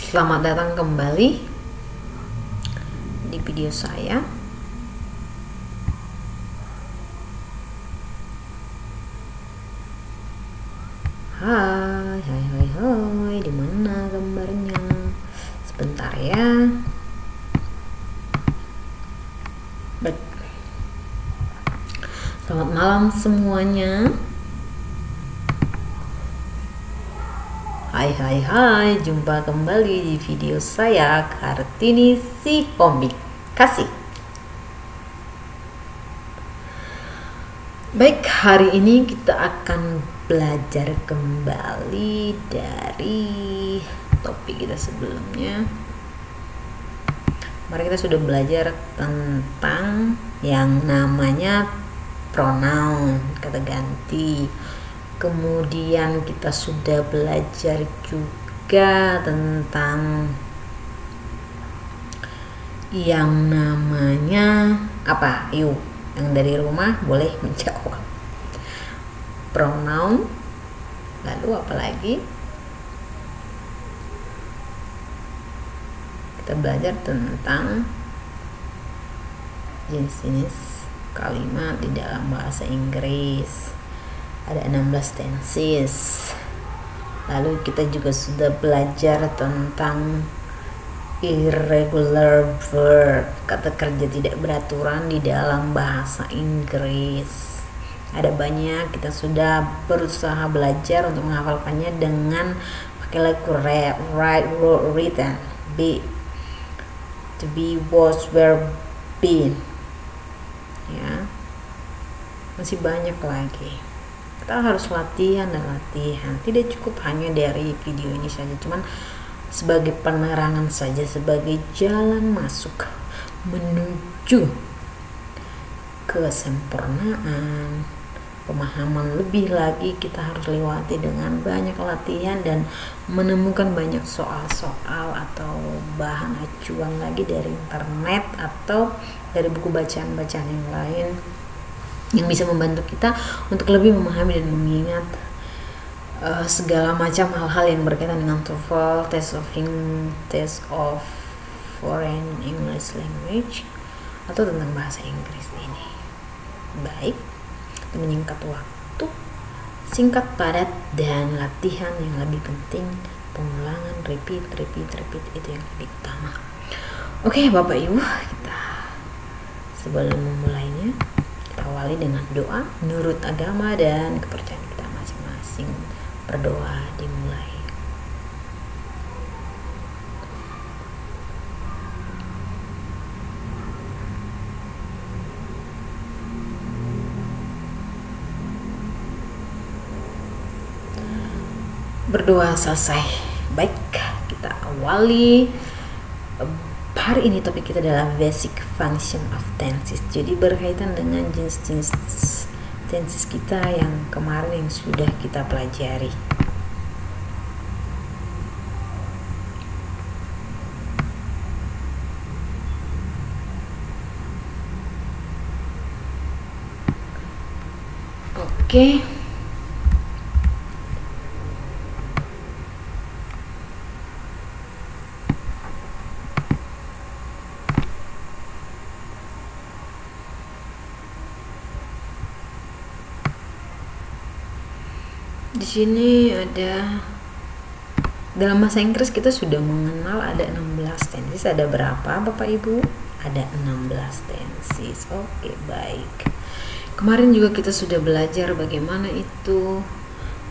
Selamat datang kembali di video saya. Hai, di mana gambarnya? Sebentar ya. Baik. Selamat malam semuanya. Hai, jumpa kembali di video saya, Kartini si Komik Kasih. Baik, hari ini kita akan belajar kembali dari topik kita sebelumnya. Kemarin kita sudah belajar tentang yang namanya pronoun, kata ganti. Kemudian kita sudah belajar juga tentang yang namanya apa? Yuk, yang dari rumah boleh menjawab. Pronoun, lalu apa lagi? Kita belajar tentang jenis-jenis kalimat di dalam bahasa Inggris. Ada 16 tenses. Lalu kita juga sudah belajar tentang irregular verb, kata kerja tidak beraturan di dalam bahasa Inggris. Ada banyak, kita sudah berusaha belajar untuk menghafalkannya dengan pakai lagu write, wrote, written, be, to be, was, were, been. Ya, masih banyak lagi. Kita harus latihan dan latihan. Tidak cukup hanya dari video ini saja, cuman sebagai penerangan saja, sebagai jalan masuk menuju kesempurnaan, pemahaman lebih lagi. Kita harus lewati dengan banyak latihan dan menemukan banyak soal-soal atau bahan acuan lagi dari internet atau dari buku bacaan-bacaan yang lain yang bisa membantu kita untuk lebih memahami dan mengingat segala macam hal-hal yang berkaitan dengan TOEFL, test of foreign English language, atau tentang bahasa Inggris ini. Baik, menyingkat waktu, singkat, padat, dan latihan yang lebih penting, pengulangan, repeat itu yang lebih utama. Oke, Bapak Ibu, kita sebelum memulainya, kita awali dengan doa menurut agama dan kepercayaan kita masing-masing. Berdoa dimulai. Berdoa selesai. Baik, kita awali. Hari ini topik kita adalah basic function of tenses. Jadi berkaitan dengan jenis-jenis tenses kita yang kemarin yang sudah kita pelajari. Oke. Di sini ada, dalam bahasa Inggris kita sudah mengenal ada 16 tenses. Ada berapa Bapak Ibu? Ada 16 tenses. Oke, baik. Kemarin juga kita sudah belajar bagaimana itu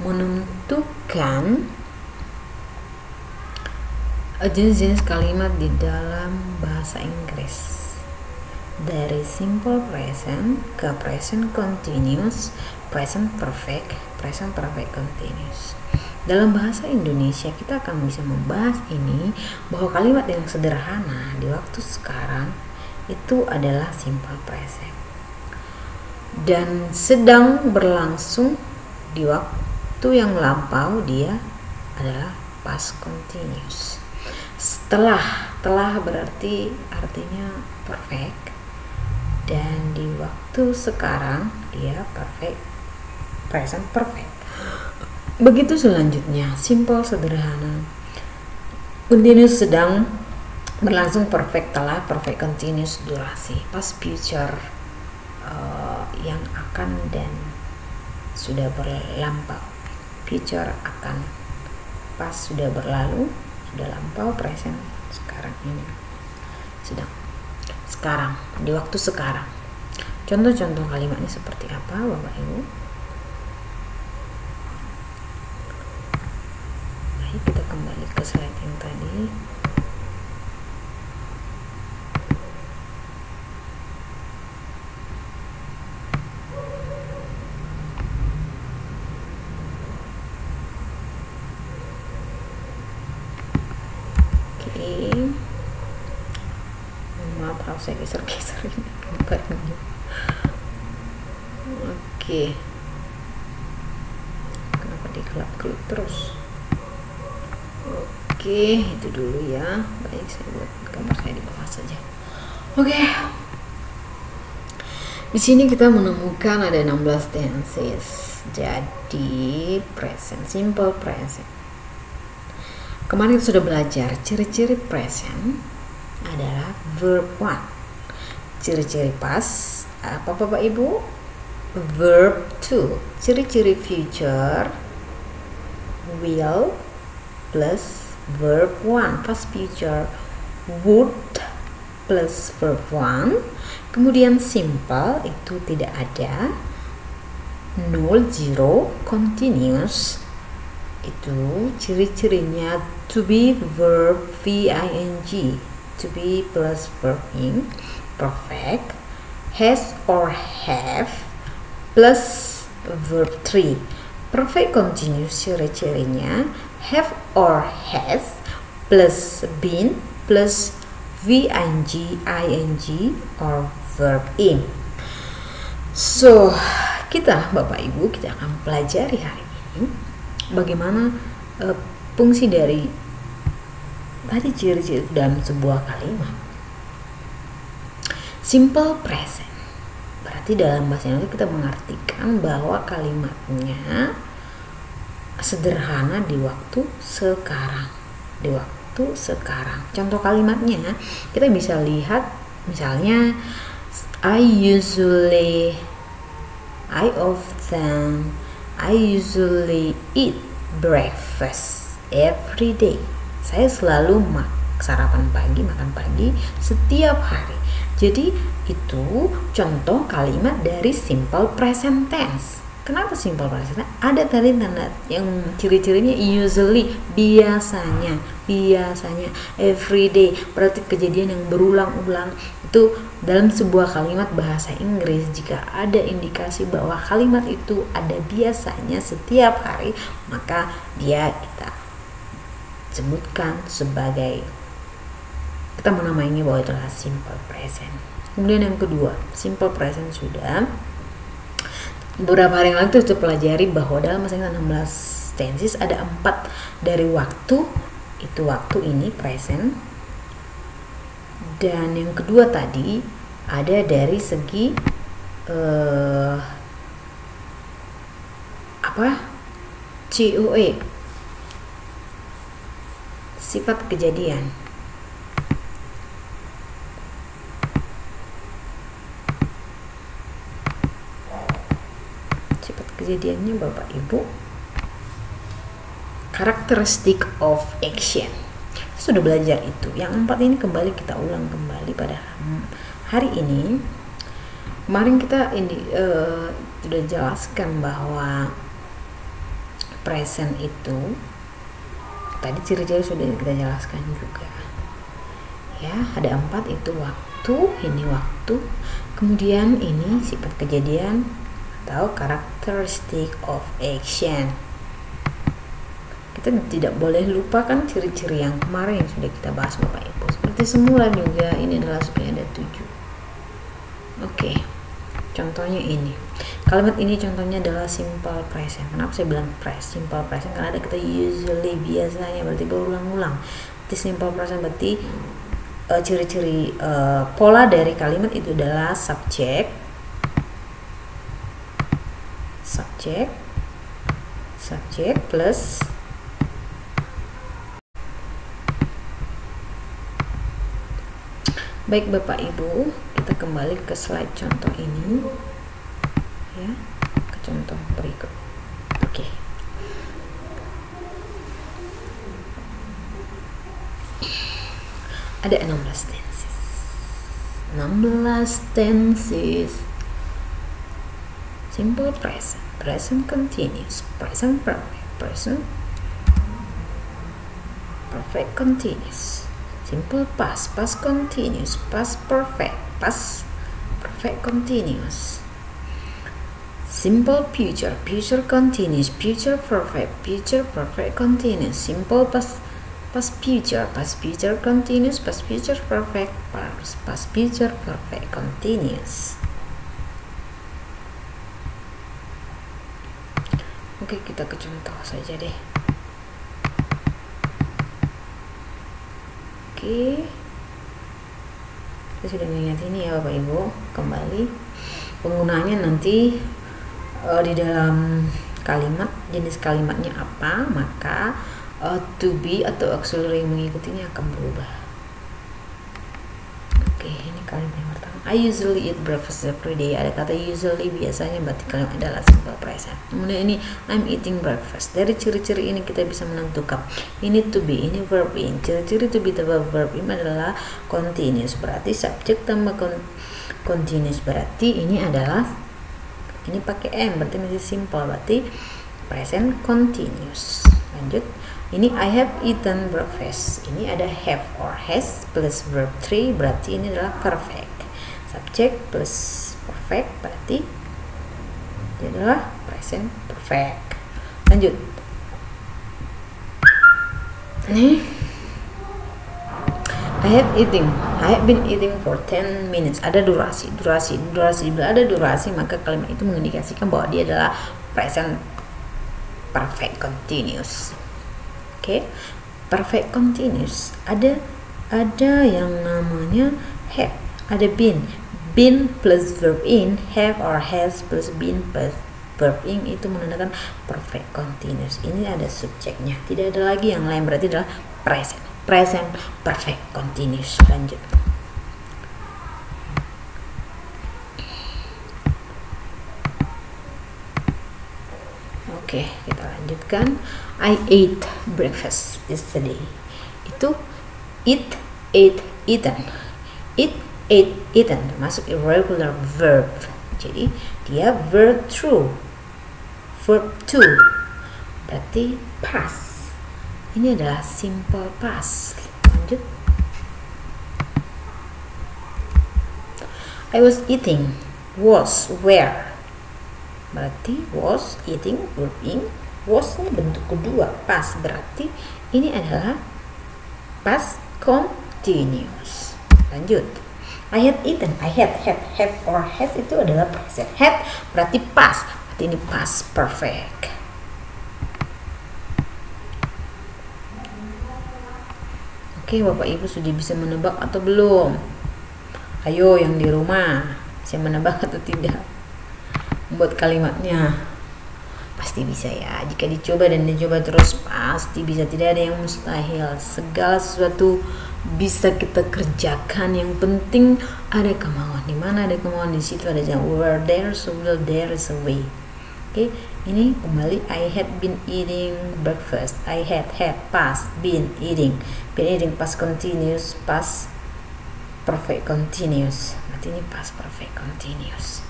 menentukan jenis-jenis kalimat di dalam bahasa Inggris. Dari simple present ke present continuous, present perfect continuous. Dalam bahasa Indonesia kita akan bisa membahas ini, bahwa kalimat yang sederhana di waktu sekarang itu adalah simple present, dan sedang berlangsung di waktu yang lampau dia adalah past continuous. Telah berarti artinya perfect, dan di waktu sekarang dia perfect, present perfect. Begitu selanjutnya, simple, sederhana. Continuous sedang berlangsung, perfect telah, perfect continuous durasi, past future yang akan dan sudah berlampau, future akan, past sudah berlalu, sudah lampau, present sekarang ini, sedang sekarang, di waktu sekarang. Contoh-contoh kalimatnya seperti apa Bapak Ibu? Baik, kita kembali ke slide yang tadi. Maaf harus saya geser-geser ini gambarnya. Oke. Kenapa dikelap-kelip terus? Oke, itu dulu ya. Baik, saya buat gambar saya di bawah saja. Oke. Di sini kita menemukan ada 16 tenses. Jadi present, simple present. Kemarin kita sudah belajar ciri-ciri present adalah verb 1. Ciri-ciri past apa Bapak Ibu? Verb 2. Ciri-ciri future will plus verb 1, past future would plus verb 1. Kemudian simple itu tidak ada, null, zero, continuous itu ciri-cirinya to be verb VING, to be plus verb ing, perfect, has or have plus verb 3. Perfect continuous ciri-cirinya have or has plus been plus VING, ING or verb ing. So, kita Bapak Ibu kita akan pelajari hari ini bagaimana fungsi dari tadi ciri-ciri dalam sebuah kalimat. Simple present berarti dalam bahasa Indonesia kita mengartikan bahwa kalimatnya sederhana di waktu sekarang, di waktu sekarang. Contoh kalimatnya kita bisa lihat misalnya I usually eat breakfast every day. Saya selalu sarapan pagi, makan pagi setiap hari. Jadi itu contoh kalimat dari simple present tense. Kenapa simple present? Ada tadi tanda yang ciri-cirinya usually, biasanya, everyday, berarti kejadian yang berulang-ulang. Itu dalam sebuah kalimat bahasa Inggris jika ada indikasi bahwa kalimat itu ada biasanya setiap hari, maka dia kita sebutkan sebagai, kita menamainya bahwa itu adalah simple present. Kemudian yang kedua, simple present sudah beberapa hari yang lalu kita pelajari bahwa dalam bahasa Inggris 16 tenses ada 4 dari waktu, itu waktu ini present, dan yang kedua tadi ada dari segi COE, sifat kejadian. Kejadiannya Bapak Ibu, characteristic of action. Sudah belajar itu. Yang 4 ini kembali kita ulang kembali pada hari ini. Kemarin kita sudah jelaskan bahwa present itu tadi ciri-ciri sudah kita jelaskan juga. Ya, ada 4 itu waktu, ini waktu. Kemudian ini sifat kejadian atau characteristic of action. Kita tidak boleh lupakan ciri-ciri yang kemarin yang sudah kita bahas Bapak Ibu. Seperti semula juga ini adalah supaya ada 7. Oke. Contohnya ini. Kalimat ini contohnya adalah simple present. Kenapa saya bilang simple present? Karena ada kata usually, biasanya, berarti berulang-ulang. Berarti simple present berarti ciri-ciri pola dari kalimat itu adalah subject plus Baik Bapak Ibu, kita kembali ke slide contoh ini ya, ke contoh berikut. Oke. Ada 16 tenses. 16 tenses. Simple present, present continuous, present perfect, present perfect continuous, simple past, past continuous, past perfect, past perfect continuous, simple future, future continuous, future perfect continuous, simple past, past future continuous, past future perfect, past future perfect continuous. Oke, kita ke contoh saja deh. Oke, kita sudah mengingat ini ya Bapak Ibu. Kembali penggunaannya nanti di dalam kalimat, jenis kalimatnya apa, maka to be atau auxiliary yang mengikutinya akan berubah. Oke, ini kalimat yang pertama. I usually eat breakfast every day. Ada kata usually, biasanya, berarti kalimat adalah simple present. Kemudian ini I'm eating breakfast. Dari ciri-ciri ini kita bisa menentukan ini to be, ini verb in. Ciri-ciri to be tambah verb in adalah continuous, berarti subject tambah continuous, berarti ini adalah, ini pakai am, berarti masih simple, berarti present continuous. Lanjut, ini I have eaten breakfast. Ini ada have or has plus verb 3, berarti ini adalah perfect. Subject plus perfect, berarti ini adalah present perfect. Lanjut, ini I have been eating for 10 minutes. Ada durasi. Bila ada durasi, maka kalimat itu mengindikasikan bahwa dia adalah present perfect continuous. Oke, perfect continuous. Ada yang namanya have, ada been plus verb in, have or has plus been plus verb in, itu menandakan perfect continuous. Ini ada subjeknya, tidak ada lagi yang lain, berarti adalah present perfect continuous. Lanjut, oke, kita lanjutkan. I ate breakfast yesterday. Itu eat, ate, eaten. Eat, ate, eaten termasuk irregular verb, jadi dia verb true, verb to, berarti past. Ini adalah simple past. Lanjut, I was eating, was, where, berarti was, eating, verb in, was ini bentuk kedua, past, berarti ini adalah past continuous. Lanjut, I had eaten, I had, have or has itu adalah present. Had berarti past, berarti ini past perfect. Oke, Bapak Ibu sudah bisa menebak atau belum? Ayo yang di rumah, bisa menebak atau tidak? Membuat kalimatnya pasti bisa ya, jika dicoba dan dicoba terus pasti bisa, tidak ada yang mustahil. Segala sesuatu bisa kita kerjakan, yang penting ada kemauan. Di mana ada kemauan, di situ ada jalan. Where there is a will, there is a way. Oke, ini kembali I had been eating breakfast. I had past, been eating past continuous, past perfect continuous, berarti ini past perfect continuous.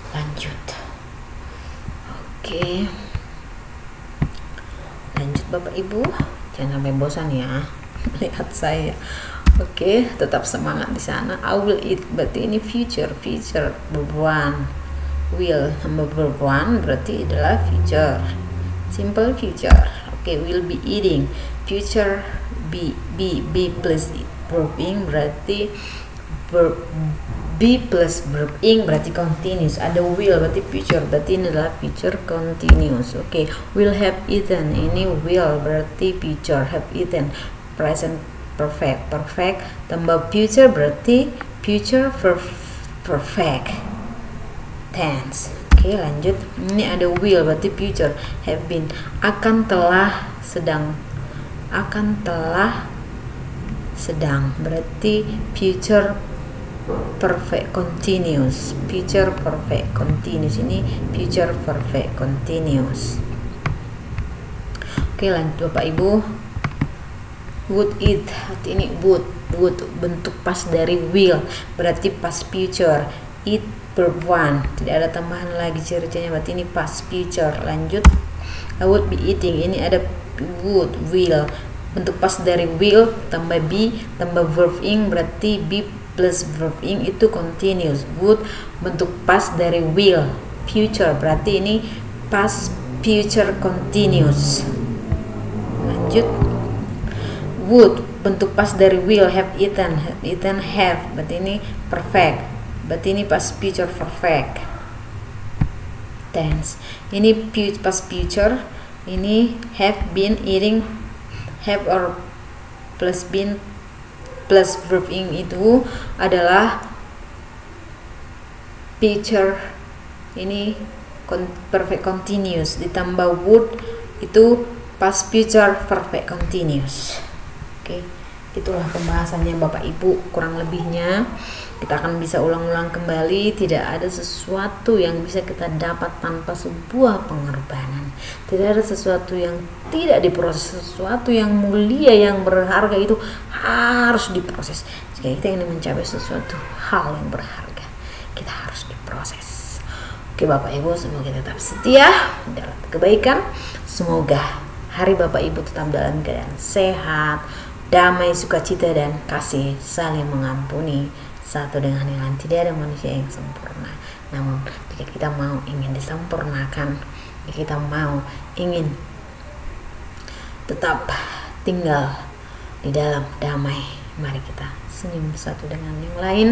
Lanjut, oke, lanjut Bapak Ibu, jangan sampai bosan ya lihat saya. Oke, tetap semangat di sana. I will eat, berarti ini future verb 1. Will tambah verb 1 berarti adalah future, simple future. Oke, will be eating, future be plus verb in, berarti verb be plus verb in berarti continuous. Ada will berarti future, berarti ini adalah future continuous. Oke, will have eaten, ini will berarti future, have eaten present perfect tambah future berarti future perfect tense. Oke, lanjut, ini ada will berarti future, have been akan telah sedang berarti future perfect continuous. Future perfect continuous, ini future perfect continuous. Oke, lanjut Bapak Ibu. Would it, ini would bentuk past dari will, berarti past future. It verb 1, tidak ada tambahan lagi ciri-cirinya, berarti ini past future. Lanjut, I would be eating, ini ada would, will, bentuk past dari will tambah be tambah verb ing, berarti be plus verb ing itu continuous. Would bentuk past dari will, future, berarti ini past future continuous. Lanjut, would bentuk past dari will, have eaten have, berarti ini perfect, berarti ini past future perfect tense. Ini past future, ini have been eating, have or plus been plus verb ing itu adalah future, ini perfect continuous, ditambah would itu past future perfect continuous. Oke, itulah pembahasannya Bapak Ibu, kurang lebihnya kita akan bisa ulang-ulang kembali. Tidak ada sesuatu yang bisa kita dapat tanpa sebuah pengorbanan. Tidak ada sesuatu yang tidak diproses. Sesuatu yang mulia, yang berharga itu harus diproses. Jika kita ingin mencapai sesuatu hal yang berharga, kita harus diproses. Oke Bapak Ibu, semoga tetap setia dalam kebaikan. Semoga hari Bapak Ibu tetap dalam keadaan sehat, damai, sukacita, dan kasih, saling mengampuni satu dengan yang lain. Tidak ada manusia yang sempurna, namun jika kita mau ingin disempurnakan, jika kita mau ingin tetap tinggal di dalam damai, mari kita senyum satu dengan yang lain.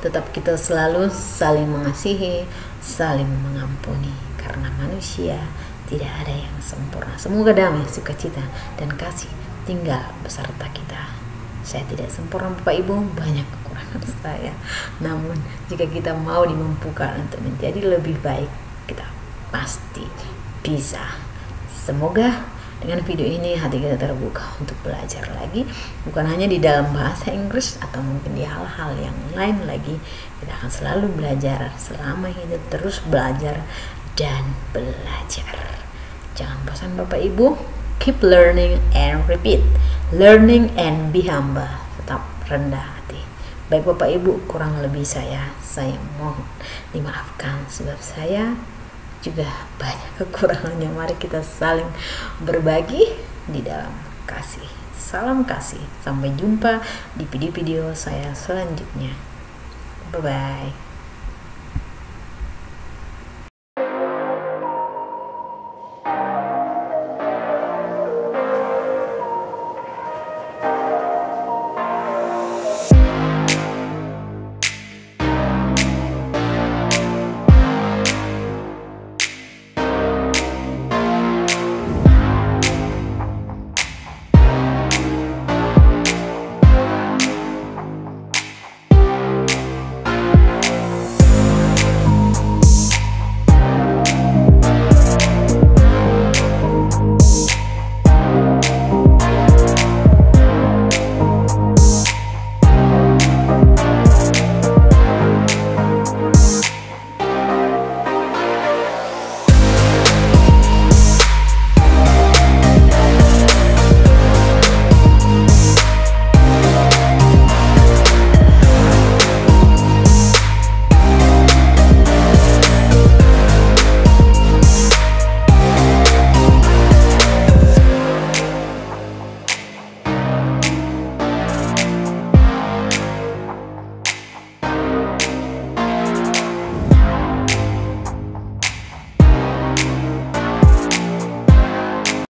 Tetap kita selalu saling mengasihi, saling mengampuni, karena manusia tidak ada yang sempurna. Semoga damai, sukacita, dan kasih tinggal beserta kita. Saya tidak sempurna Bapak Ibu, banyak kekurangan saya. Namun jika kita mau dimampukan untuk menjadi lebih baik, kita pasti bisa. Semoga dengan video ini hati kita terbuka untuk belajar lagi, bukan hanya di dalam bahasa Inggris atau mungkin di hal-hal yang lain lagi. Kita akan selalu belajar selama hidup, terus belajar dan belajar. Jangan bosan Bapak Ibu, keep learning and repeat, learning and be humble, tetap rendah hati. Baik Bapak Ibu, kurang lebih saya mohon dimaafkan, sebab saya juga banyak kekurangannya. Mari kita saling berbagi di dalam kasih. Salam kasih, sampai jumpa di video-video saya selanjutnya. Bye bye.